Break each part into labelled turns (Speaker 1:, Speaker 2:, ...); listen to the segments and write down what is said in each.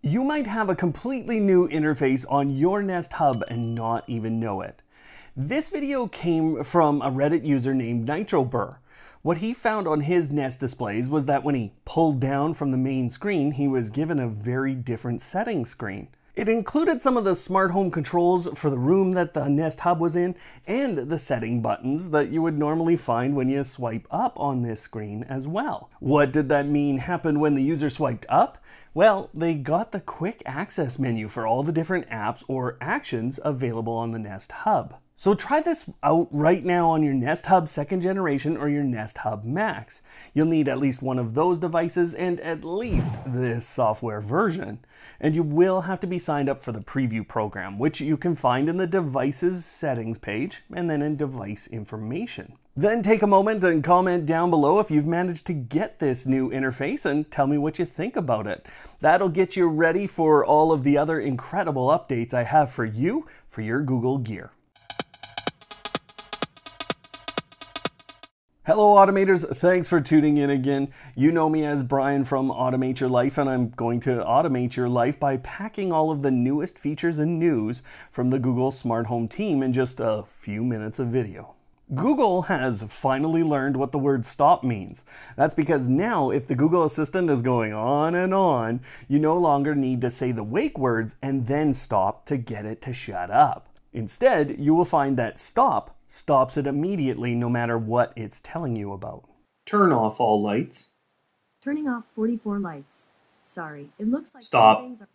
Speaker 1: You might have a completely new interface on your Nest Hub and not even know it. This video came from a Reddit user named NitroBurr. What he found on his Nest displays was that when he pulled down from the main screen, he was given a very different settings screen. It included some of the smart home controls for the room that the Nest Hub was in, and the setting buttons that you would normally find when you swipe up on this screen as well. What did that mean happened when the user swiped up? Well, they got the quick access menu for all the different apps or actions available on the Nest Hub. So try this out right now on your Nest Hub 2nd generation or your Nest Hub Max. You'll need at least one of those devices and at least this software version. And you will have to be signed up for the preview program, which you can find in the devices settings page and then in device information. Then take a moment and comment down below if you've managed to get this new interface and tell me what you think about it. That'll get you ready for all of the other incredible updates I have for you for your Google gear. Hello Automators, thanks for tuning in again. You know me as Brian from Automate Your Life, and I'm going to automate your life by packing all of the newest features and news from the Google Smart Home team in just a few minutes of video. Google has finally learned what the word stop means. That's because now if the Google Assistant is going on and on, you no longer need to say the wake words and then stop to get it to shut up. Instead, you will find that stop stops it immediately no matter what it's telling you about. Turn off all lights.
Speaker 2: Turning off 44 lights. Sorry, it looks like
Speaker 1: Stop.
Speaker 2: things are...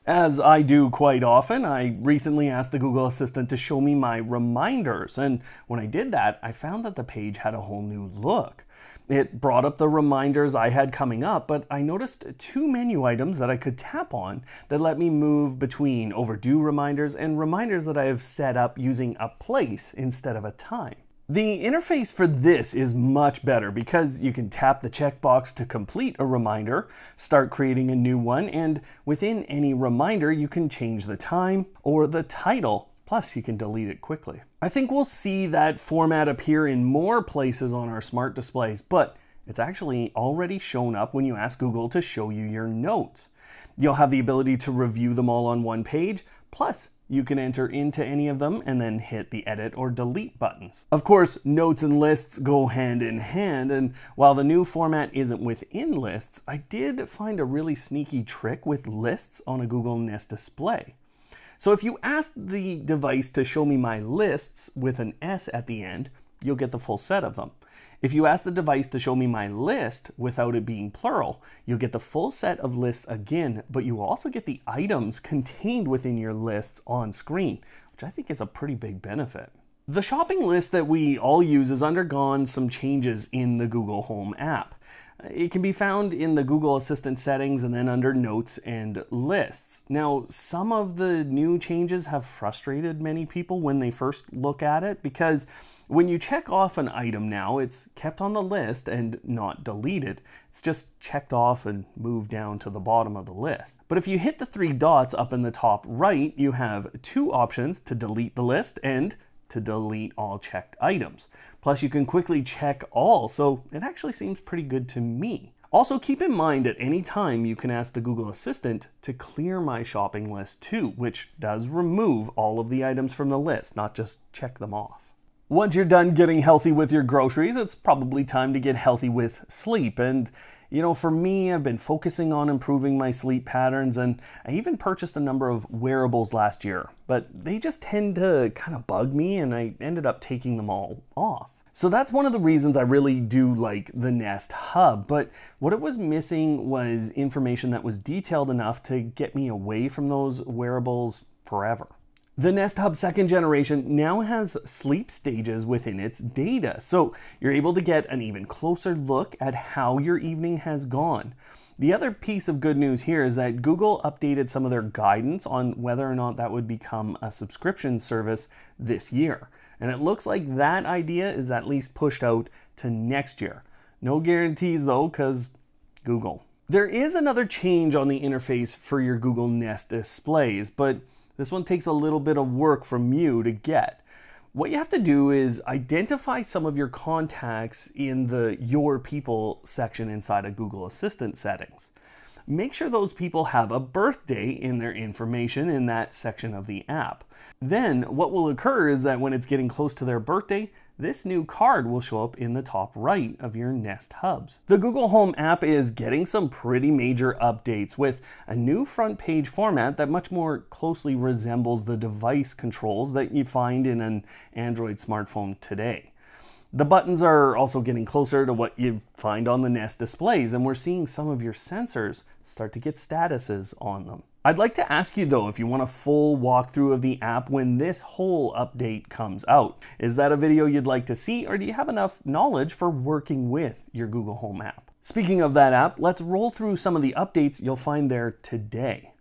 Speaker 1: As I do quite often, I recently asked the Google Assistant to show me my reminders, and when I did that, I found that the page had a whole new look. It brought up the reminders I had coming up, but I noticed 2 menu items that I could tap on that let me move between overdue reminders and reminders that I have set up using a place instead of a time. The interface for this is much better because you can tap the checkbox to complete a reminder, start creating a new one, and within any reminder you can change the time or the title. Plus, you can delete it quickly. I think we'll see that format appear in more places on our smart displays, but it's actually already shown up when you ask Google to show you your notes. You'll have the ability to review them all on one page, plus you can enter into any of them and then hit the edit or delete buttons. Of course, notes and lists go hand in hand, and while the new format isn't within lists, I did find a really sneaky trick with lists on a Google Nest display. So if you ask the device to show me my lists with an S at the end, you'll get the full set of them. If you ask the device to show me my list without it being plural, you'll get the full set of lists again, but you also get the items contained within your lists on screen, which I think is a pretty big benefit. The shopping list that we all use has undergone some changes in the Google Home app. It can be found in the Google Assistant settings and then under Notes and Lists. Now, some of the new changes have frustrated many people when they first look at it because when you check off an item now, it's kept on the list and not deleted. It's just checked off and moved down to the bottom of the list. But if you hit the 3 dots up in the top right, you have 2 options to delete the list and to delete all checked items. Plus, you can quickly check all, so it actually seems pretty good to me. Also, keep in mind at any time you can ask the Google Assistant to clear my shopping list too, which does remove all of the items from the list, not just check them off. Once you're done getting healthy with your groceries, it's probably time to get healthy with sleep. And you know, for me, I've been focusing on improving my sleep patterns, and I even purchased a number of wearables last year, but they just tend to kind of bug me, and I ended up taking them all off. So that's one of the reasons I really do like the Nest Hub, but what it was missing was information that was detailed enough to get me away from those wearables forever. The Nest Hub 2nd generation now has sleep stages within its data, so you're able to get an even closer look at how your evening has gone. The other piece of good news here is that Google updated some of their guidance on whether or not that would become a subscription service this year. And it looks like that idea is at least pushed out to next year. No guarantees though, because Google. There is another change on the interface for your Google Nest displays, but this one takes a little bit of work from you to get. What you have to do is identify some of your contacts in the Your People section inside of Google Assistant settings. make sure those people have a birthday in their information in that section of the app. Then what will occur is that when it's getting close to their birthday, this new card will show up in the top right of your Nest hubs. The Google Home app is getting some pretty major updates with a new front page format that much more closely resembles the device controls that you find in an Android smartphone today. The buttons are also getting closer to what you find on the Nest displays, and we're seeing some of your sensors start to get statuses on them. I'd like to ask you though if you want a full walkthrough of the app when this whole update comes out. Is that a video you'd like to see, or do you have enough knowledge for working with your Google Home app? Speaking of that app, let's roll through some of the updates you'll find there today.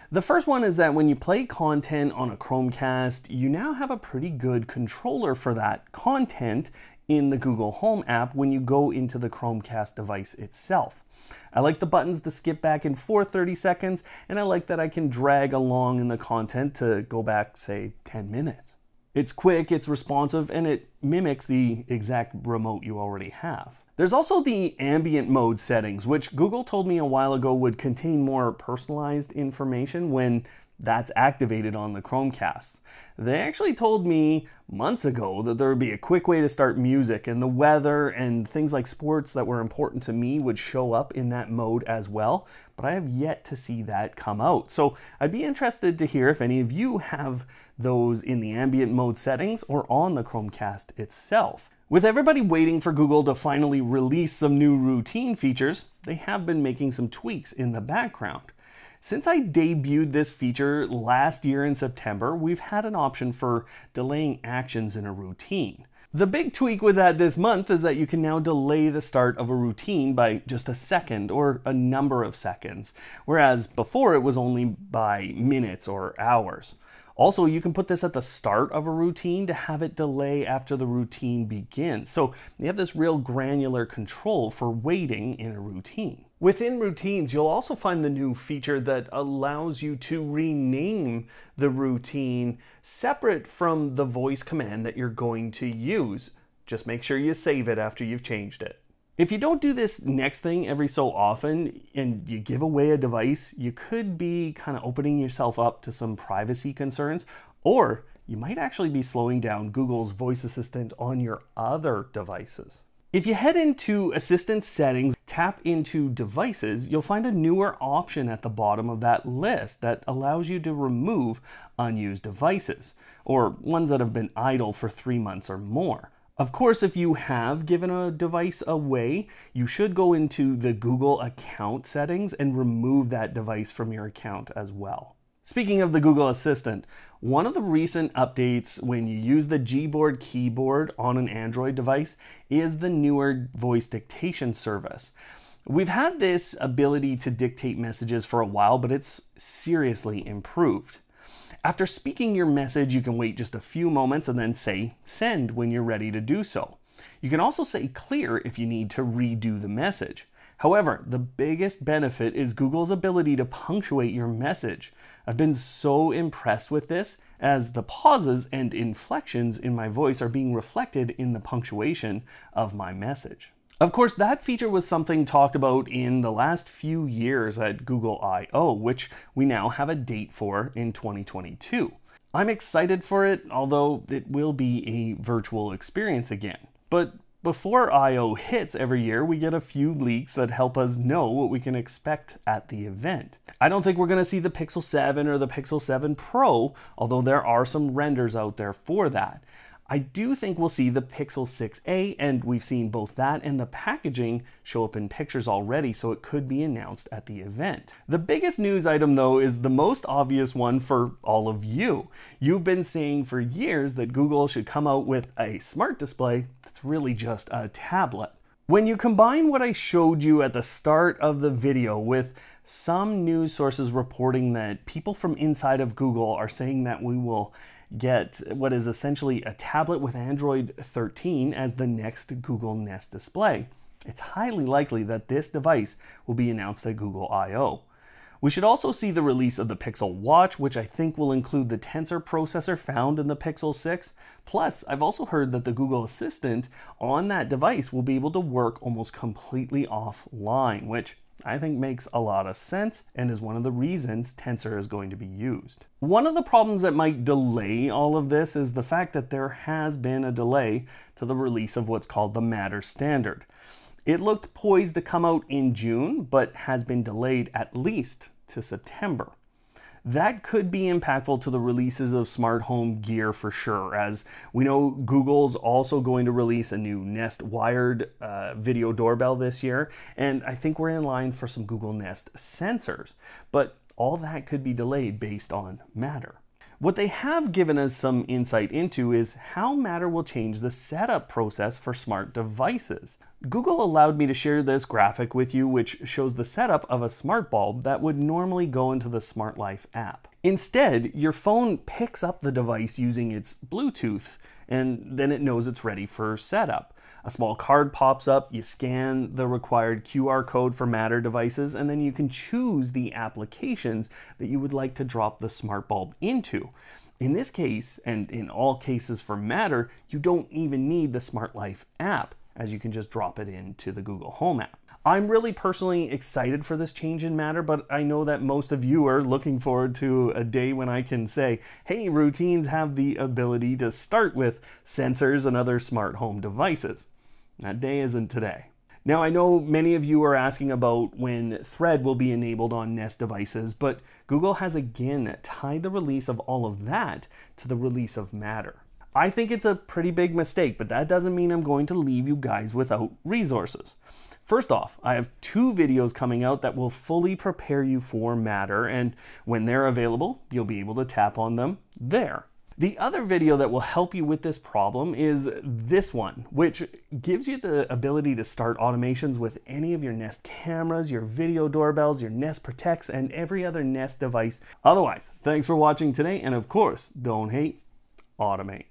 Speaker 1: The first one is that when you play content on a Chromecast, you now have a pretty good controller for that content in the Google Home app when you go into the Chromecast device itself. I like the buttons to skip back and forth 30 seconds, and I like that I can drag along in the content to go back, say, 10 minutes. It's quick, it's responsive, and it mimics the exact remote you already have. There's also the ambient mode settings, which Google told me a while ago would contain more personalized information when that's activated on the Chromecast. They actually told me months ago that there would be a quick way to start music, and the weather and things like sports that were important to me would show up in that mode as well, but I have yet to see that come out. So I'd be interested to hear if any of you have those in the ambient mode settings or on the Chromecast itself. With everybody waiting for Google to finally release some new routine features, they have been making some tweaks in the background. Since I debuted this feature last year in September, we've had an option for delaying actions in a routine. The big tweak with that this month is that you can now delay the start of a routine by just a second or a number of seconds, whereas before it was only by minutes or hours. Also, you can put this at the start of a routine to have it delay after the routine begins. So you have this real granular control for waiting in a routine. Within routines, you'll also find the new feature that allows you to rename the routine separate from the voice command that you're going to use. Just make sure you save it after you've changed it. If you don't do this next thing every so often and you give away a device, you could be kind of opening yourself up to some privacy concerns, or you might actually be slowing down Google's voice assistant on your other devices. If you head into Assistant Settings, tap into Devices, you'll find a newer option at the bottom of that list that allows you to remove unused devices, or ones that have been idle for 3 months or more. Of course, if you have given a device away, you should go into the Google account settings and remove that device from your account as well. Speaking of the Google Assistant, one of the recent updates when you use the Gboard keyboard on an Android device is the newer voice dictation service. We've had this ability to dictate messages for a while, but it's seriously improved. After speaking your message, you can wait just a few moments and then say send when you're ready to do so. You can also say clear if you need to redo the message. However, the biggest benefit is Google's ability to punctuate your message. I've been so impressed with this, as the pauses and inflections in my voice are being reflected in the punctuation of my message. Of course, that feature was something talked about in the last few years at Google I/O, which we now have a date for in 2022. I'm excited for it, although it will be a virtual experience again. But before I/O hits every year, we get a few leaks that help us know what we can expect at the event. I don't think we're going to see the Pixel 7 or the Pixel 7 Pro, although there are some renders out there for that. I do think we'll see the Pixel 6a, and we've seen both that and the packaging show up in pictures already, so it could be announced at the event. The biggest news item, though, is the most obvious one for all of you. You've been saying for years that Google should come out with a smart display that's really just a tablet. When you combine what I showed you at the start of the video with some news sources reporting that people from inside of Google are saying that we will get what is essentially a tablet with Android 13 as the next Google Nest display, it's highly likely that this device will be announced at Google I/O. We should also see the release of the Pixel Watch, which I think will include the Tensor processor found in the Pixel 6. Plus, I've also heard that the Google Assistant on that device will be able to work almost completely offline, which I think makes a lot of sense and is one of the reasons Tensor is going to be used. One of the problems that might delay all of this is the fact that there has been a delay to the release of what's called the Matter standard. It looked poised to come out in June, but has been delayed at least to September. That could be impactful to the releases of smart home gear for sure, as we know Google's also going to release a new Nest wired video doorbell this year, and I think we're in line for some Google Nest sensors, but all that could be delayed based on Matter. What they have given us some insight into is how Matter will change the setup process for smart devices. Google allowed me to share this graphic with you, which shows the setup of a smart bulb that would normally go into the Smart Life app. Instead, your phone picks up the device using its Bluetooth, and then it knows it's ready for setup. A small card pops up, you scan the required QR code for Matter devices, and then you can choose the applications that you would like to drop the smart bulb into. In this case, and in all cases for Matter, you don't even need the Smart Life app, as you can just drop it into the Google Home app. I'm really personally excited for this change in Matter, but I know that most of you are looking forward to a day when I can say, hey, routines have the ability to start with sensors and other smart home devices. That day isn't today. Now, I know many of you are asking about when Thread will be enabled on Nest devices, but Google has again tied the release of all of that to the release of Matter. I think it's a pretty big mistake, but that doesn't mean I'm going to leave you guys without resources. First off, I have 2 videos coming out that will fully prepare you for Matter, and when they're available, you'll be able to tap on them there. The other video that will help you with this problem is this one, which gives you the ability to start automations with any of your Nest cameras, your video doorbells, your Nest Protects, and every other Nest device. Otherwise, thanks for watching today, and of course, don't hate, automate.